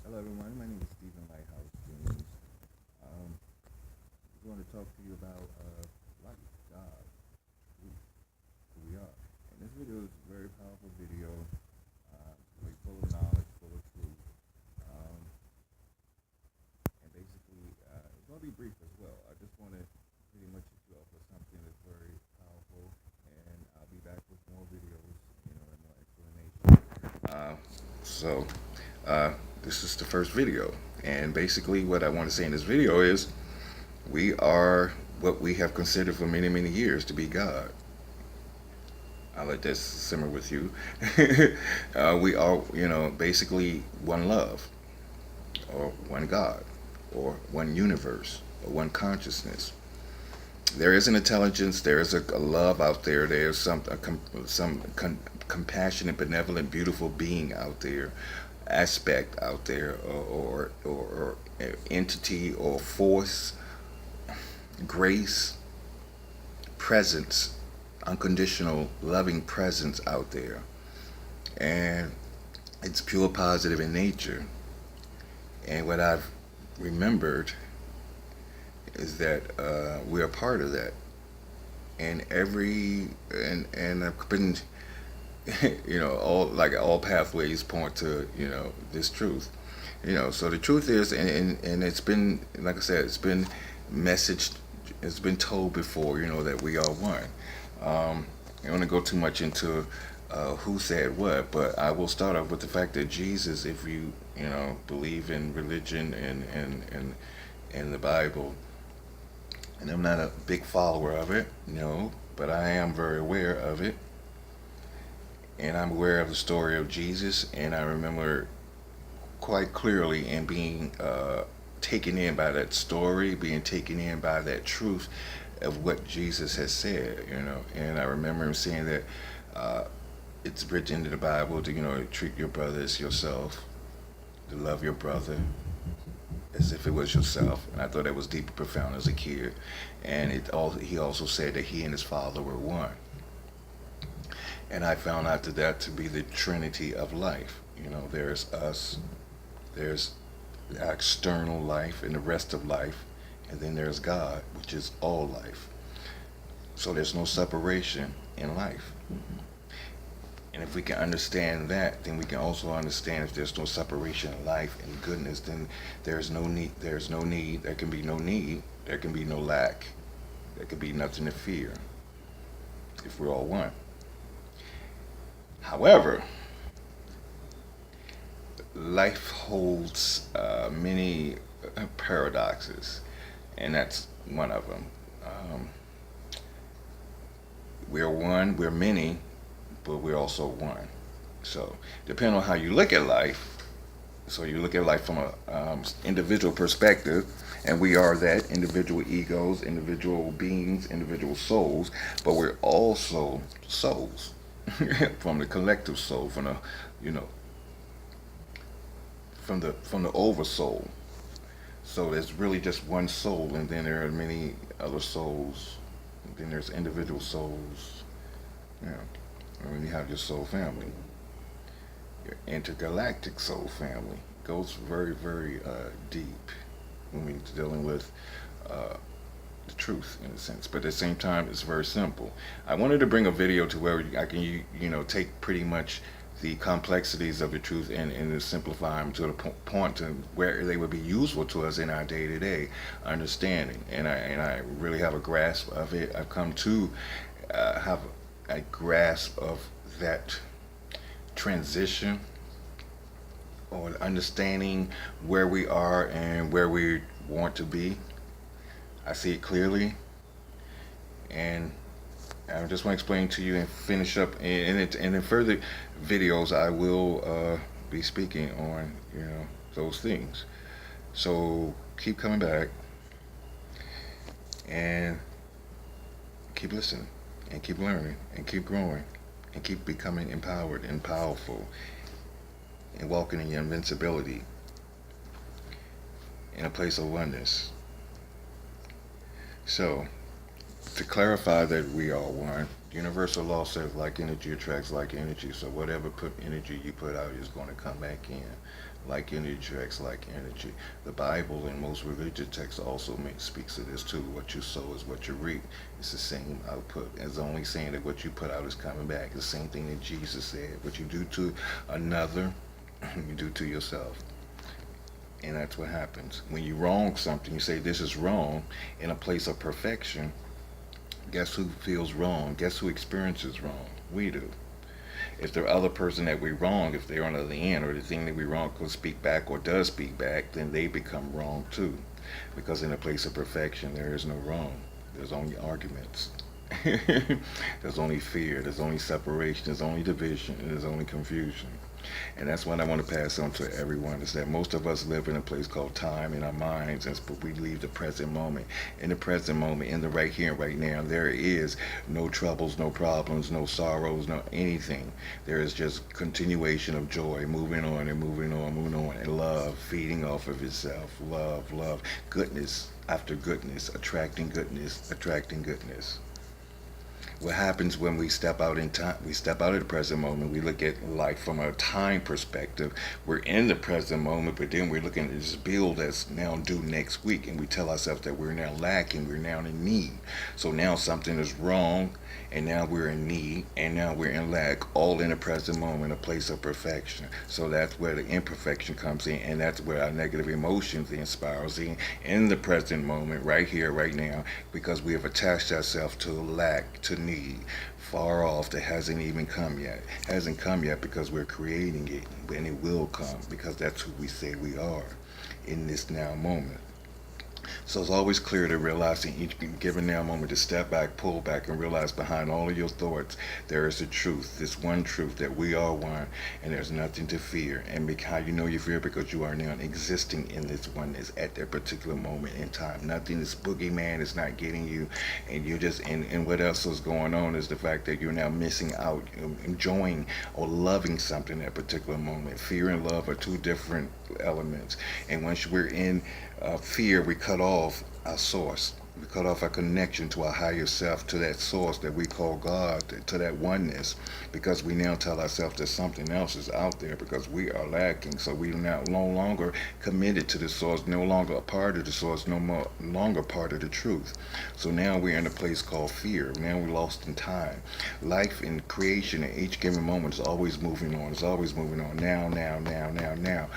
Hello, everyone. My name is Stephen Lighthouse James. I want to talk to you about life, God, truth, who we are. And this video is a very powerful video, very full of knowledge, full of truth. Um, and basically, it's going to be brief as well. I just want to pretty much hit you up with something that's very powerful, and I'll be back with more videos, and more explanation. So, this is the first video, and basically, what I want to say in this video is we are what we have considered for many, many years to be God. I'll let that simmer with you. We are, basically one love, or one God, or one universe, or one consciousness. There is an intelligence, there is a love out there, there's some compassionate, benevolent, beautiful being out there, aspect out there, or entity or force, grace, presence, unconditional, loving presence out there. And it's pure positive in nature. And what I've remembered is that we're a part of that. And I've been, all pathways point to this truth. So the truth is, and it's been, like I said, it's been messaged, it's been told before, that we are one. I don't want to go too much into who said what, but I will start off with the fact that Jesus, if you believe in religion and the Bible, and I'm not a big follower of it, no, but I am very aware of it, and I'm aware of the story of Jesus, and I remember quite clearly and being taken in by that story, being taken in by that truth of what Jesus has said, and I remember him saying that it's written in the Bible to, treat your brother as yourself, to love your brother as if it was yourself. And I thought that was deeply profound as a kid. And he also said that he and his father were one. And I found out that to be the trinity of life. There's us, there's our external life and the rest of life, and then there's God, which is all life. So there's no separation in life. And if we can understand that, then we can also understand if there's no separation in life and goodness, then there's no need. There can be no need. There can be no lack. There can be nothing to fear if we're all one. However, life holds many paradoxes, and that's one of them. Um, we're one, we're many, but we're also one. So, depending on how you look at life, so you look at life from a individual perspective, and we are that individual egos, individual beings, individual souls, but we're also souls from the collective soul, from the you know from the oversoul. So there's really just one soul, and then there are many other souls. And then there's individual souls. You know, and then you have your soul family, your intergalactic soul family. Goes very, very deep when we're dealing with uh, the truth in a sense. But at the same time, it's very simple. I wanted to bring a video to where I can take pretty much the complexities of the truth and simplify them to the point to where they would be useful to us in our day-to-day understanding. And I really have a grasp of it. I've come to have a grasp of that transition or understanding where we are and where we want to be. I see it clearly, and I just want to explain to you and finish up. And in further videos, I will be speaking on those things. So keep coming back and keep listening and keep learning and keep growing and keep becoming empowered and powerful and walking in your invincibility in a place of oneness. So to clarify that we are one, Universal law says like energy attracts like energy. So whatever put energy you put out is going to come back in. Like energy attracts like energy. The Bible and most religious texts also speaks of this too. What you sow is what you reap. It's the same output. It's only saying that what you put out is coming back. It's the same thing that Jesus said. What you do to another, you do to yourself. And that's what happens. When you wrong something, you say this is wrong in a place of perfection. Guess who feels wrong? Guess who experiences wrong? We do. If the other person that we wrong, if they're on the other end, or the thing that we wrong could speak back or does speak back, then they become wrong too. Because in a place of perfection, there is no wrong. There's only arguments. There's only fear. There's only separation. There's only division. And there's only confusion. And that's what I want to pass on to everyone, is that most of us live in a place called time in our minds, but we leave the present moment. In the present moment, in the right here and right now, there is no troubles, no problems, no sorrows, no anything. There is just continuation of joy, moving on and moving on, moving on, and love feeding off of itself. Love, love, goodness after goodness, attracting goodness, attracting goodness. What happens when we step out in time? We step out of the present moment. We look at life from a time perspective. We're in the present moment, but then we're looking at this bill that's now due next week, and we tell ourselves that we're now lacking, we're now in need. So now something is wrong, and now we're in need, and now we're in lack, all in the present moment, a place of perfection. So that's where the imperfection comes in, and that's where our negative emotions spirals in the present moment, right here, right now, because we have attached ourselves to lack, to need, far off, that hasn't even come yet. Hasn't come yet because we're creating it, and it will come because that's who we say we are in this now moment. So it's always clear to realize in each given now moment to step back, pull back, and realize behind all of your thoughts there is a truth, this one truth, that we are one, and there's nothing to fear. And how you know you fear? Because you are now existing in this oneness at that particular moment in time. Nothing, this boogeyman is not getting you, and you're just, and what else is going on is the fact that you're now missing out, enjoying or loving something at a particular moment. Fear and love are two different elements, and once we're in fear, we cut off our source. We cut off our connection to our higher self, to that source that we call God, to that oneness, because we now tell ourselves that something else is out there because we are lacking. So we are now no longer committed to the source, no longer a part of the source, longer part of the truth. So now we're in a place called fear. Now we're lost in time. Life and creation at each given moment is always moving on. It's always moving on. Now, now, now, now, now.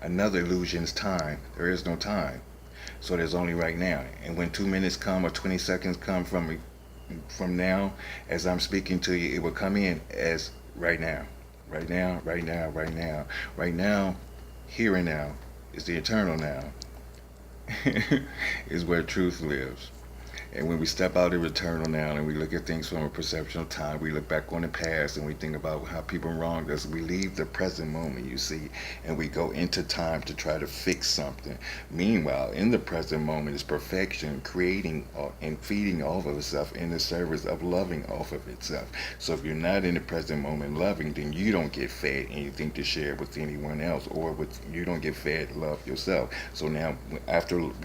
Another illusion is time. There is no time. So there's only right now. And when 2 minutes come or 20 seconds come from now, as I'm speaking to you, it will come in as right now. Right now, right now, right now. Right now, here and now, is the eternal now. Is where truth lives. And when we step out of eternal now and we look at things from a perception of time, we look back on the past and we think about how people wronged us. We leave the present moment, you see, and we go into time to try to fix something. Meanwhile, in the present moment is perfection, creating and feeding off of itself in the service of loving off of itself. So if you're not in the present moment loving, then you don't get fed anything to share with anyone else, or you don't get fed love yourself. So now,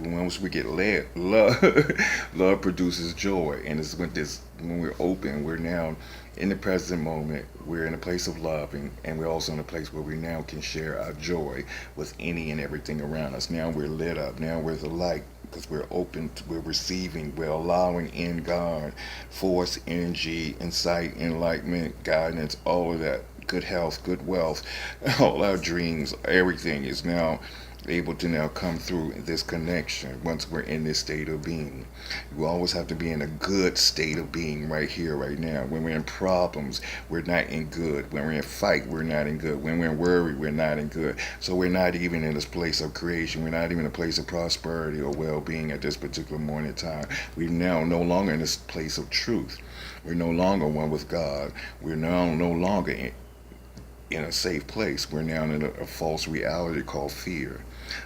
once we get led, love produces joy, and it's when we're open, we're now in the present moment, we're in a place of loving, and we're also in a place where we now can share our joy with any and everything around us. Now we're lit up, now we're the light, because we're open, we're receiving, we're allowing in God, force, energy, insight, enlightenment, guidance, all of that, good health, good wealth, all our dreams, everything is now able to now come through this connection once we're in this state of being. You always have to be in a good state of being right here, right now. When we're in problems, we're not in good. When we're in fight, we're not in good. When we're in worry, we're not in good. So we're not even in this place of creation. We're not even in a place of prosperity or well-being at this particular moment in time. We're now no longer in this place of truth. We're no longer one with God. We're now no longer in a safe place. We're now in a false reality called fear.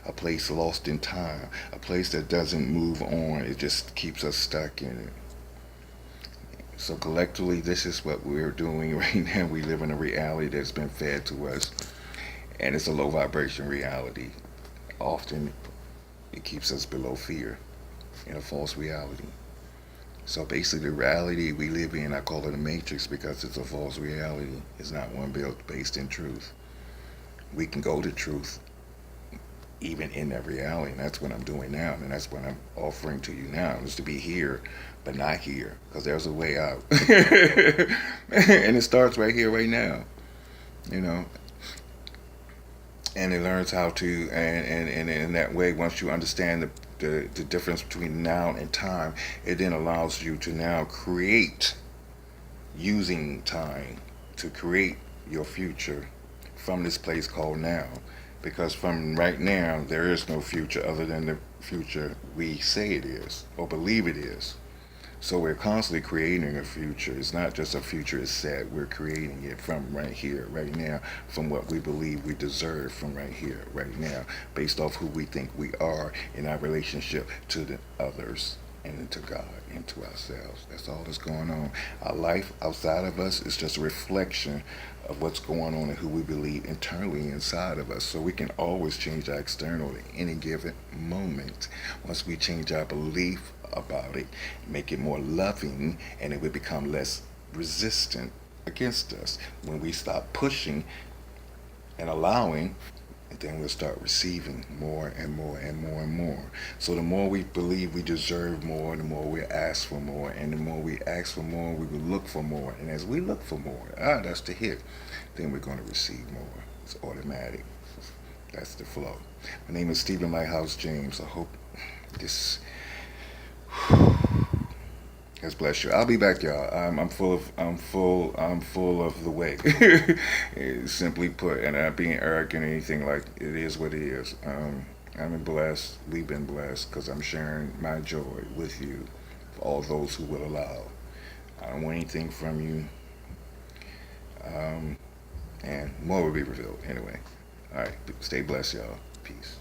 A place lost in time, a place that doesn't move on, it just keeps us stuck in it. So collectively, this is what we're doing right now. We live in a reality that's been fed to us, and it's a low vibration reality. Often, it keeps us below fear in a false reality. So basically, the reality we live in, I call it a matrix because it's a false reality. It's not one built based in truth. We can go to truth even in that reality, and that's what I'm doing now, and that's what I'm offering to you now, is to be here, but not here, because there's a way out, and it starts right here, right now. You know, and it learns how to, and in that way, once you understand the difference between now and time, it then allows you to now create using time to create your future from this place called now. Because from right now, there is no future other than the future we say it is or believe it is. So we're constantly creating a future. It's not just a future is set. We're creating it from right here, right now, from what we believe we deserve from right here, right now, based off who we think we are in our relationship to the others and to God and to ourselves. That's all that's going on. Our life outside of us is just a reflection of what's going on and who we believe internally inside of us. So we can always change our external at any given moment. Once we change our belief about it, make it more loving, and it will become less resistant against us. When we stop pushing and allowing, and then we'll start receiving more and more and more and more. So the more we believe we deserve more, the more we ask for more, and the more we ask for more, we will look for more. And as we look for more, that's the hit, then we're going to receive more. It's automatic. That's the flow. My name is Stephen Lighthouse James. I hope this has blessed you. I'll be back, y'all. I'm full of the way. Simply put, and not being arrogant or anything, like it is what it is. I'm blessed. We've been blessed because I'm sharing my joy with you, for all those who will allow. I don't want anything from you, and more will be revealed. Anyway, all right. Stay blessed, y'all. Peace.